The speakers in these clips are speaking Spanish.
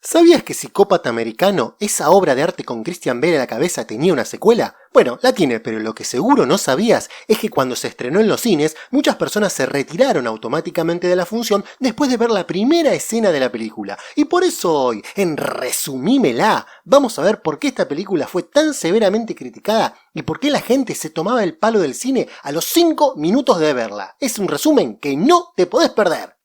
¿Sabías que Psicópata Americano, esa obra de arte con Christian Bale a la cabeza, tenía una secuela? Bueno, la tiene, pero lo que seguro no sabías es que cuando se estrenó en los cines, muchas personas se retiraron automáticamente de la función después de ver la primera escena de la película. Y por eso hoy, en Resumímela, vamos a ver por qué esta película fue tan severamente criticada y por qué la gente se tomaba el palo del cine a los 5 minutos de verla. Es un resumen que no te podés perder.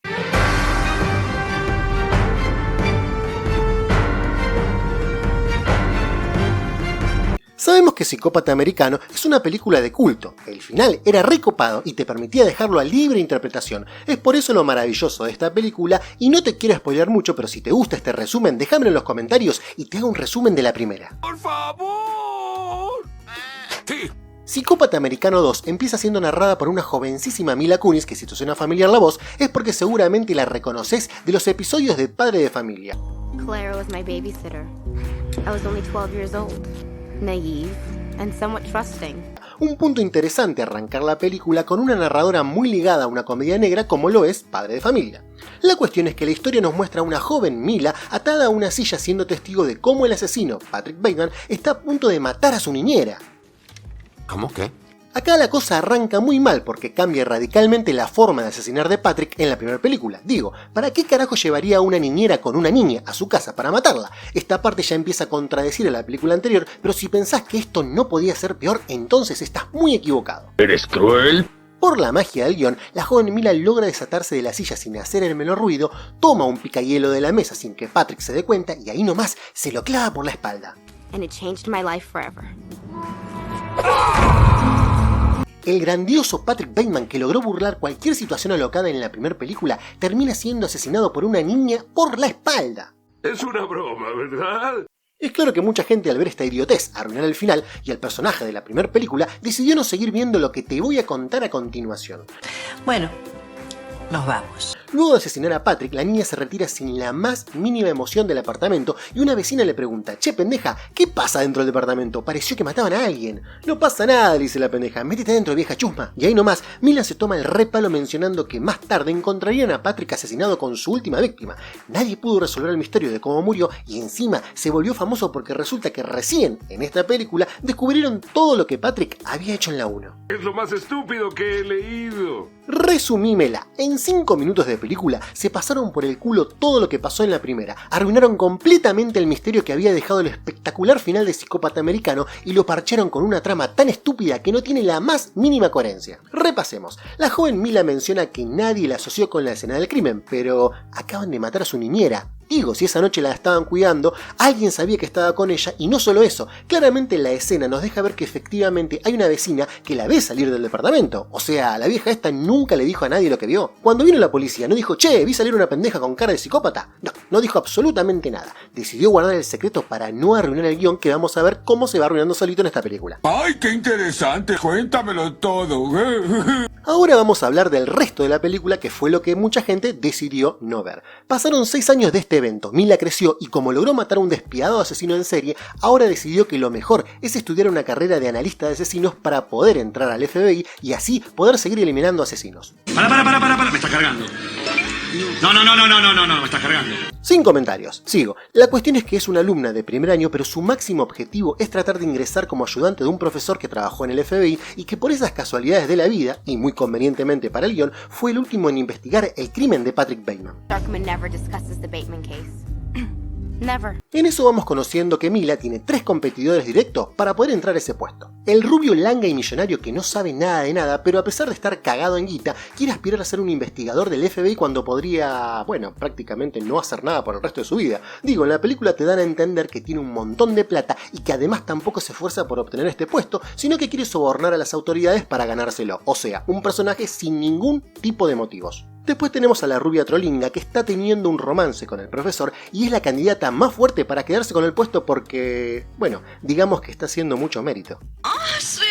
Sabemos que Psicópata Americano es una película de culto. El final era recopado y te permitía dejarlo a libre interpretación. Es por eso lo maravilloso de esta película, y no te quiero spoilear mucho, pero si te gusta este resumen, déjamelo en los comentarios y te hago un resumen de la primera. ¡Por favor! Sí. Psicópata Americano 2 empieza siendo narrada por una jovencísima Mila Kunis, que si te suena familiar la voz, es porque seguramente la reconoces de los episodios de Padre de Familia. Clara was my babysitter. I was only 12 years old. Naive and somewhat trusting. Un punto interesante arrancar la película con una narradora muy ligada a una comedia negra como lo es Padre de Familia. La cuestión es que la historia nos muestra a una joven Mila atada a una silla siendo testigo de cómo el asesino, Patrick Bateman, está a punto de matar a su niñera. ¿Cómo qué? Acá la cosa arranca muy mal porque cambia radicalmente la forma de asesinar de Patrick en la primera película. Digo, ¿para qué carajo llevaría a una niñera con una niña a su casa para matarla? Esta parte ya empieza a contradecir a la película anterior, pero si pensás que esto no podía ser peor, entonces estás muy equivocado. ¿Eres cruel? Por la magia del guión, la joven Mila logra desatarse de la silla sin hacer el menor ruido, toma un picahielo de la mesa sin que Patrick se dé cuenta y ahí nomás se lo clava por la espalda. And it changed my life forever. El grandioso Patrick Bateman, que logró burlar cualquier situación alocada en la primera película, termina siendo asesinado por una niña por la espalda. Es una broma, ¿verdad? Es claro que mucha gente al ver esta idiotez arruinar el final y al personaje de la primera película decidió no seguir viendo lo que te voy a contar a continuación. Bueno, nos vamos. Luego de asesinar a Patrick, la niña se retira sin la más mínima emoción del apartamento y una vecina le pregunta: «Che, pendeja, ¿qué pasa dentro del departamento? Pareció que mataban a alguien». «No pasa nada», le dice la pendeja, «métete adentro, vieja chusma». Y ahí nomás, Mila se toma el repalo mencionando que más tarde encontrarían a Patrick asesinado con su última víctima. Nadie pudo resolver el misterio de cómo murió y encima se volvió famoso porque resulta que recién, en esta película, descubrieron todo lo que Patrick había hecho en la 1. Es lo más estúpido que he leído. Resumímela, en 5 minutos de película se pasaron por el culo todo lo que pasó en la primera, arruinaron completamente el misterio que había dejado el espectacular final de Psicópata Americano y lo parcharon con una trama tan estúpida que no tiene la más mínima coherencia. Repasemos, la joven Mila menciona que nadie la asoció con la escena del crimen, pero acaban de matar a su niñera. Digo, si esa noche la estaban cuidando, alguien sabía que estaba con ella y no solo eso, claramente la escena nos deja ver que efectivamente hay una vecina que la ve salir del departamento. O sea, la vieja esta nunca le dijo a nadie lo que vio. Cuando vino la policía no dijo: «Che, vi salir una pendeja con cara de psicópata». No dijo absolutamente nada. Decidió guardar el secreto para no arruinar el guión, que vamos a ver cómo se va arruinando solito en esta película. ¡Ay, qué interesante! Cuéntamelo todo. Ahora vamos a hablar del resto de la película, que fue lo que mucha gente decidió no ver. Pasaron 6 años de este evento, Mila creció y como logró matar a un despiadado asesino en serie, ahora decidió que lo mejor es estudiar una carrera de analista de asesinos para poder entrar al FBI y así poder seguir eliminando asesinos. Para, me está cargando. No, me está cargando. Sin comentarios, sigo. La cuestión es que es una alumna de primer año, pero su máximo objetivo es tratar de ingresar como ayudante de un profesor que trabajó en el FBI y que por esas casualidades de la vida, y muy convenientemente para el guión, fue el último en investigar el crimen de Patrick Bateman. Darkman never discusses the Bateman case. Never. En eso vamos conociendo que Mila tiene 3 competidores directos para poder entrar a ese puesto. El rubio langa y millonario que no sabe nada de nada, pero a pesar de estar cagado en guita, quiere aspirar a ser un investigador del FBI cuando podría, bueno, prácticamente no hacer nada por el resto de su vida. Digo, en la película te dan a entender que tiene un montón de plata y que además tampoco se esfuerza por obtener este puesto, sino que quiere sobornar a las autoridades para ganárselo. O sea, un personaje sin ningún tipo de motivos. Después tenemos a la rubia trolinga que está teniendo un romance con el profesor y es la candidata más fuerte para quedarse con el puesto porque, bueno, digamos que está haciendo mucho mérito. ¡Ah, sí!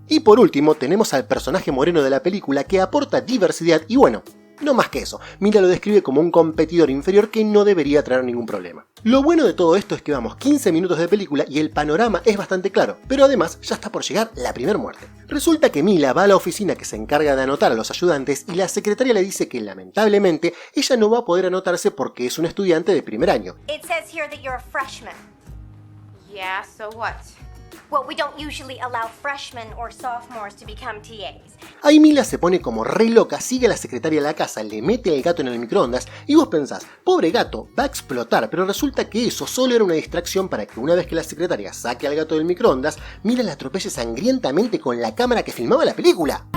Y por último tenemos al personaje moreno de la película que aporta diversidad y bueno, No más que eso, Mila lo describe como un competidor inferior que no debería traer ningún problema. Lo bueno de todo esto es que vamos 15 minutos de película y el panorama es bastante claro, pero además ya está por llegar la primera muerte. Resulta que Mila va a la oficina que se encarga de anotar a los ayudantes y la secretaria le dice que lamentablemente ella no va a poder anotarse porque es una estudiante de primer año. It says here that you're a freshman. Yeah, so what? Well, we don't usually allow freshmen or sophomores to become TAs. Ahí Mila se pone como re loca, sigue a la secretaria a la casa, le mete el gato en el microondas y vos pensás, pobre gato, va a explotar, pero resulta que eso solo era una distracción para que una vez que la secretaria saque al gato del microondas, Mila la atropelle sangrientamente con la cámara que filmaba la película.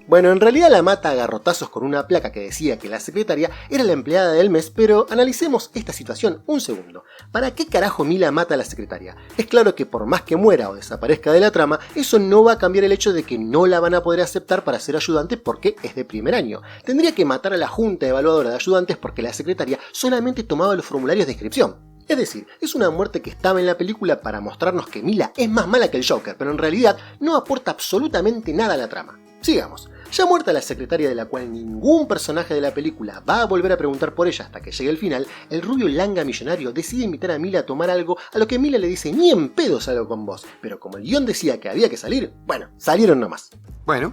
Bueno, en realidad la mata a garrotazos con una placa que decía que la secretaria era la empleada del mes, pero analicemos esta situación un segundo. ¿Para qué carajo Mila mata a la secretaria? Es claro que por más que muera o desaparezca de la trama, eso no va a cambiar el hecho de que no la van a poder aceptar para ser ayudante porque es de primer año. Tendría que matar a la junta evaluadora de ayudantes porque la secretaria solamente tomaba los formularios de inscripción. Es decir, es una muerte que estaba en la película para mostrarnos que Mila es más mala que el Joker, pero en realidad no aporta absolutamente nada a la trama. Sigamos. Ya muerta la secretaria de la cual ningún personaje de la película va a volver a preguntar por ella hasta que llegue el final, el rubio langa millonario decide invitar a Mila a tomar algo, a lo que Mila le dice ni en pedo salgo con vos, pero como el guión decía que había que salir, bueno, salieron nomás. Bueno.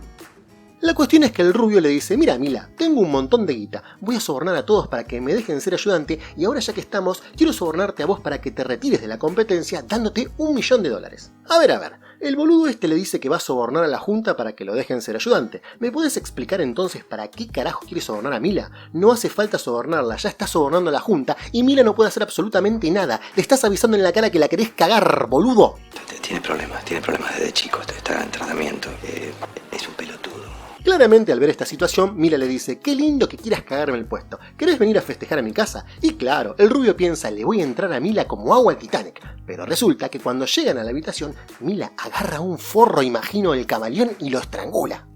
La cuestión es que el rubio le dice, mira Mila, tengo un montón de guita, voy a sobornar a todos para que me dejen ser ayudante y ahora ya que estamos, quiero sobornarte a vos para que te retires de la competencia dándote $1.000.000. A ver, el boludo este le dice que va a sobornar a la junta para que lo dejen ser ayudante. ¿Me puedes explicar entonces para qué carajo quiere sobornar a Mila? No hace falta sobornarla, ya está sobornando a la junta y Mila no puede hacer absolutamente nada. Le estás avisando en la cara que la querés cagar, boludo. Tiene problemas desde chico, está en tratamiento, es un pelotudo. Claramente al ver esta situación, Mila le dice, qué lindo que quieras cagarme el puesto, ¿querés venir a festejar a mi casa? Y claro, el rubio piensa, le voy a entrar a Mila como agua al Titanic, pero resulta que cuando llegan a la habitación, Mila agarra un forro, imagino, del camaleón y lo estrangula.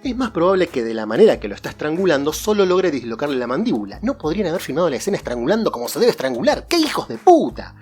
Es más probable que de la manera que lo está estrangulando solo logre dislocarle la mandíbula. No podrían haber filmado la escena estrangulando como se debe estrangular. ¡Qué hijos de puta!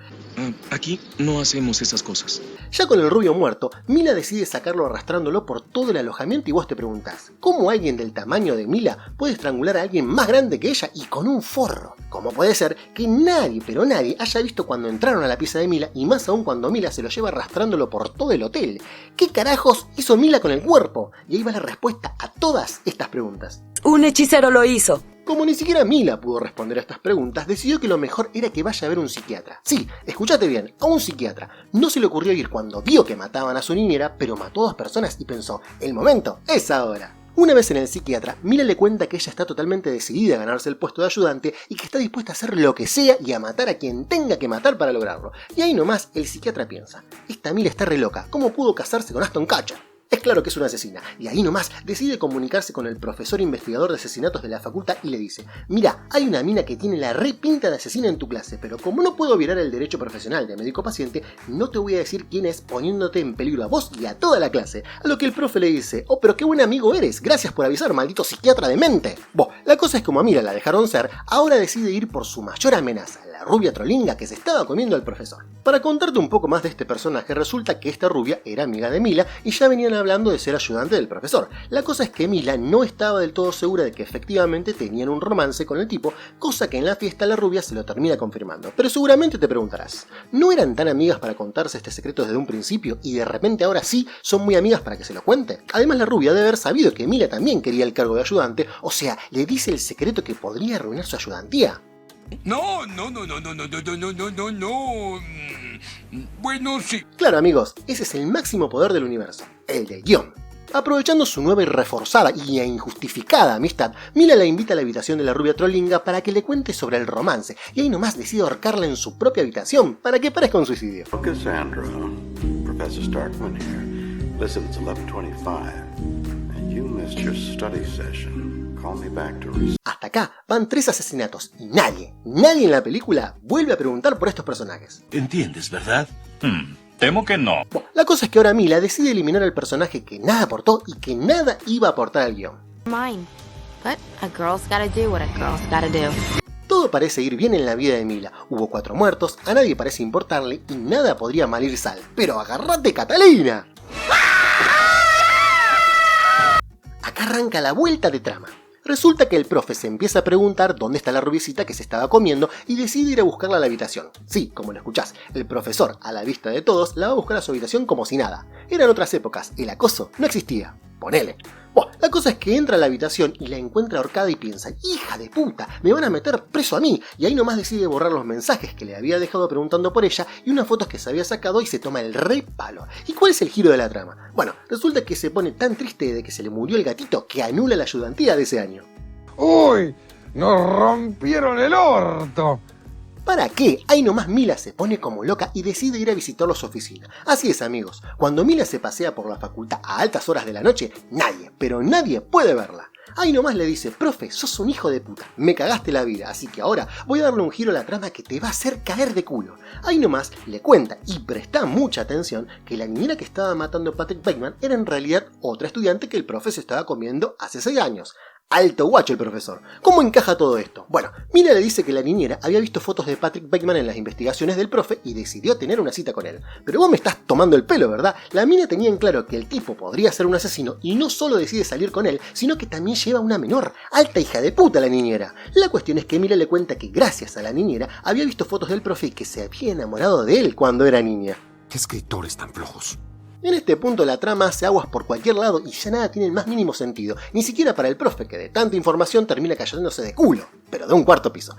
Aquí no hacemos esas cosas. Ya con el rubio muerto, Mila decide sacarlo arrastrándolo por todo el alojamiento y vos te preguntás, ¿cómo alguien del tamaño de Mila puede estrangular a alguien más grande que ella y con un forro? ¿Cómo puede ser que nadie, pero nadie, haya visto cuando entraron a la pieza de Mila y más aún cuando Mila se lo lleva arrastrándolo por todo el hotel? ¿Qué carajos hizo Mila con el cuerpo? Y ahí va la respuesta a todas estas preguntas. Un hechicero lo hizo. Como ni siquiera Mila pudo responder a estas preguntas, decidió que lo mejor era que vaya a ver un psiquiatra. Sí, escúchate bien, a un psiquiatra. No se le ocurrió ir cuando vio que mataban a su niñera, pero mató a 2 personas y pensó, el momento es ahora. Una vez en el psiquiatra, Mila le cuenta que ella está totalmente decidida a ganarse el puesto de ayudante y que está dispuesta a hacer lo que sea y a matar a quien tenga que matar para lograrlo. Y ahí nomás el psiquiatra piensa, esta Mila está re loca, ¿cómo pudo casarse con Ashton Kutcher? Es claro que es una asesina, y ahí nomás decide comunicarse con el profesor investigador de asesinatos de la facultad y le dice, mira, hay una mina que tiene la re pinta de asesina en tu clase, pero como no puedo violar el derecho profesional de médico-paciente, no te voy a decir quién es poniéndote en peligro a vos y a toda la clase. A lo que el profe le dice, oh, pero qué buen amigo eres, gracias por avisar, maldito psiquiatra demente. La cosa es como a Mila la dejaron ser, ahora decide ir por su mayor amenaza, la rubia trolinga que se estaba comiendo al profesor. Para contarte un poco más de este personaje, resulta que esta rubia era amiga de Mila y ya venían hablando de ser ayudante del profesor. La cosa es que Mila no estaba del todo segura de que efectivamente tenían un romance con el tipo, cosa que en la fiesta la rubia se lo termina confirmando. Pero seguramente te preguntarás, ¿no eran tan amigas para contarse este secreto desde un principio y de repente ahora sí son muy amigas para que se lo cuente? Además la rubia debe haber sabido que Mila también quería el cargo de ayudante, o sea, le dice el secreto que podría arruinar su ayudantía. No. Bueno, sí. Claro amigos, ese es el máximo poder del universo, el del guión. Aprovechando su nueva y reforzada y injustificada amistad, Mila la invita a la habitación de la rubia trolinga para que le cuente sobre el romance, y ahí nomás decide ahorcarla en su propia habitación para que parezca un suicidio. Cassandra, Professor Starkman here. Listen, it's 11:25, and you missed your study session. Call me back to Hasta acá van 3 asesinatos y nadie en la película vuelve a preguntar por estos personajes. ¿Entiendes, verdad? Temo que no. La cosa es que ahora Mila decide eliminar al personaje que nada aportó y que nada iba a aportar al guión. Mine. But a girl's gotta do what a girl's gotta do. todo parece ir bien en la vida de Mila. Hubo 4 muertos, a nadie parece importarle y nada podría mal ir sal. ¡Pero agárrate, Catalina! Acá arranca la vuelta de trama. Resulta que el profe se empieza a preguntar dónde está la rubiecita que se estaba comiendo y decide ir a buscarla a la habitación. Sí, como lo escuchás, el profesor, a la vista de todos, la va a buscar a su habitación como si nada. Eran otras épocas, el acoso no existía. Ponele. La cosa es que entra a la habitación y la encuentra ahorcada y piensa, ¡hija de puta! ¡Me van a meter preso a mí! Y ahí nomás decide borrar los mensajes que le había dejado preguntando por ella y unas fotos que se había sacado y se toma el re palo. ¿Y cuál es el giro de la trama? Bueno, resulta que se pone tan triste de que se le murió el gatito que anula la ayudantía de ese año. ¡Uy! ¡Nos rompieron el orto! ¿Para qué? Ahí nomás Mila se pone como loca y decide ir a visitarlo a su oficina. Así es, amigos, cuando Mila se pasea por la facultad a altas horas de la noche, nadie, pero nadie puede verla. Ahí nomás le dice, profe, sos un hijo de puta, me cagaste la vida, así que ahora voy a darle un giro a la trama que te va a hacer caer de culo. Ahí nomás le cuenta, y presta mucha atención, que la niñera que estaba matando a Patrick Bateman era en realidad otra estudiante que el profe se estaba comiendo hace 6 años. Alto guacho el profesor. ¿Cómo encaja todo esto? Bueno, Mila le dice que la niñera había visto fotos de Patrick Bateman en las investigaciones del profe y decidió tener una cita con él. Pero vos me estás tomando el pelo, ¿verdad? La mina tenía en claro que el tipo podría ser un asesino y no solo decide salir con él, sino que también lleva una menor. Alta hija de puta la niñera. La cuestión es que Mila le cuenta que gracias a la niñera había visto fotos del profe y que se había enamorado de él cuando era niña. ¿Qué escritores tan flojos? En este punto la trama hace aguas por cualquier lado y ya nada tiene el más mínimo sentido, ni siquiera para el profe que de tanta información termina cayéndose de culo, pero de un 4º piso.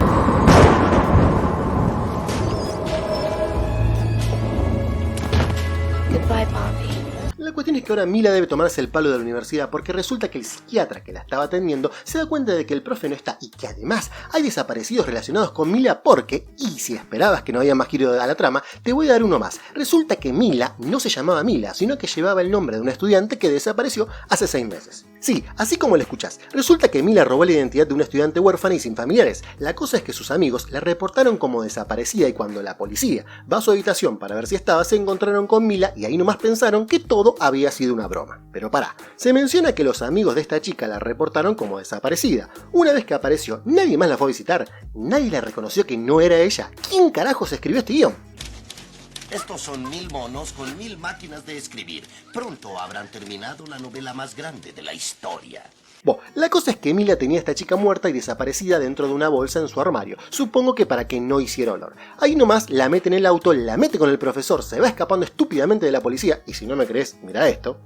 Goodbye, Poppy. La cuestión es que ahora Mila debe tomarse el palo de la universidad porque resulta que el psiquiatra que la estaba atendiendo se da cuenta de que el profe no está y que además hay desaparecidos relacionados con Mila porque, y si esperabas que no haya más giro a la trama, te voy a dar uno más. Resulta que Mila no se llamaba Mila, sino que llevaba el nombre de una estudiante que desapareció hace 6 meses. Sí, así como lo escuchás, resulta que Mila robó la identidad de una estudiante huérfana y sin familiares. La cosa es que sus amigos la reportaron como desaparecida y cuando la policía va a su habitación para ver si estaba, se encontraron con Mila y ahí nomás pensaron que todo había sido una broma. Pero pará, se menciona que los amigos de esta chica la reportaron como desaparecida. Una vez que apareció, nadie más la fue a visitar, nadie la reconoció que no era ella. ¿Quién carajos escribió este guión? Estos son 1000 monos con 1000 máquinas de escribir. Pronto habrán terminado la novela más grande de la historia. La cosa es que Mila tenía a esta chica muerta y desaparecida dentro de una bolsa en su armario, supongo que para que no hiciera olor. Ahí nomás la mete en el auto, la mete con el profesor, se va escapando estúpidamente de la policía, y si no me crees, mira esto.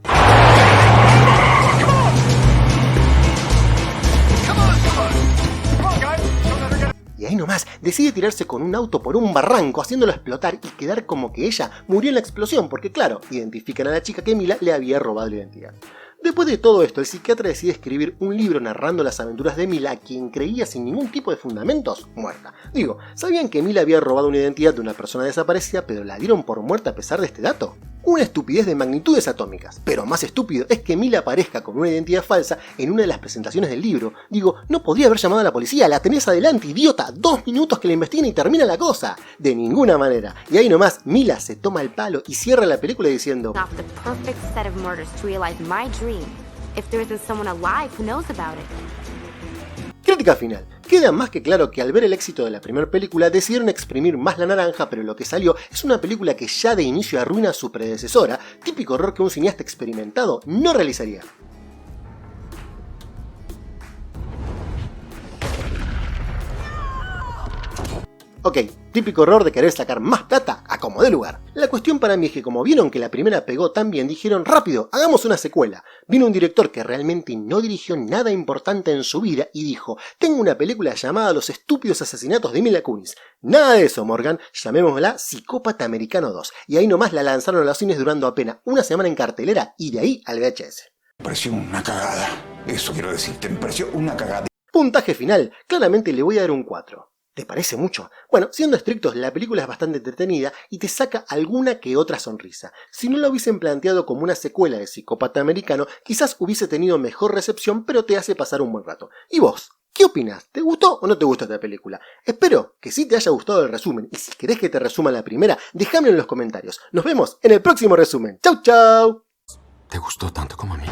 Y ahí nomás decide tirarse con un auto por un barranco haciéndolo explotar y quedar como que ella murió en la explosión porque claro, identifican a la chica que Mila le había robado la identidad. Después de todo esto, el psiquiatra decide escribir un libro narrando las aventuras de Mila, a quien creía sin ningún tipo de fundamentos muerta. Digo, ¿sabían que Mila había robado una identidad de una persona desaparecida, pero la dieron por muerta a pesar de este dato? Una estupidez de magnitudes atómicas, pero más estúpido es que Mila aparezca con una identidad falsa en una de las presentaciones del libro. Digo, no podría haber llamado a la policía, la tenés adelante, idiota, 2 minutos que la investiguen y termina la cosa. De ninguna manera. Y ahí nomás, Mila se toma el palo y cierra la película diciendo: Not the perfect set of murders to realize my dream. If there isn't someone alive who knows about it. Crítica final. Queda más que claro que al ver el éxito de la primera película decidieron exprimir más la naranja, pero lo que salió es una película que ya de inicio arruina a su predecesora, típico error que un cineasta experimentado no realizaría. Ok, típico error de querer sacar más plata a como dé lugar. La cuestión para mí es que como vieron que la primera pegó tan bien, dijeron rápido, hagamos una secuela. Vino un director que realmente no dirigió nada importante en su vida y dijo, tengo una película llamada Los estúpidos asesinatos de Mila Kunis. Nada de eso, Morgan, llamémosla Psicópata Americano 2. Y ahí nomás la lanzaron a los cines durando apenas una semana en cartelera y de ahí al VHS. Me pareció una cagada. Eso quiero decirte, me pareció una cagada. Puntaje final, claramente le voy a dar un 4. ¿Te parece mucho? Bueno, siendo estrictos, la película es bastante entretenida y te saca alguna que otra sonrisa. Si no la hubiesen planteado como una secuela de Psicópata Americano, quizás hubiese tenido mejor recepción, pero te hace pasar un buen rato. ¿Y vos? ¿Qué opinas? ¿Te gustó o no te gustó esta película? Espero que sí te haya gustado el resumen y si querés que te resuma la primera, déjamelo en los comentarios. Nos vemos en el próximo resumen. ¡Chau, chau! ¿Te gustó tanto como a mí?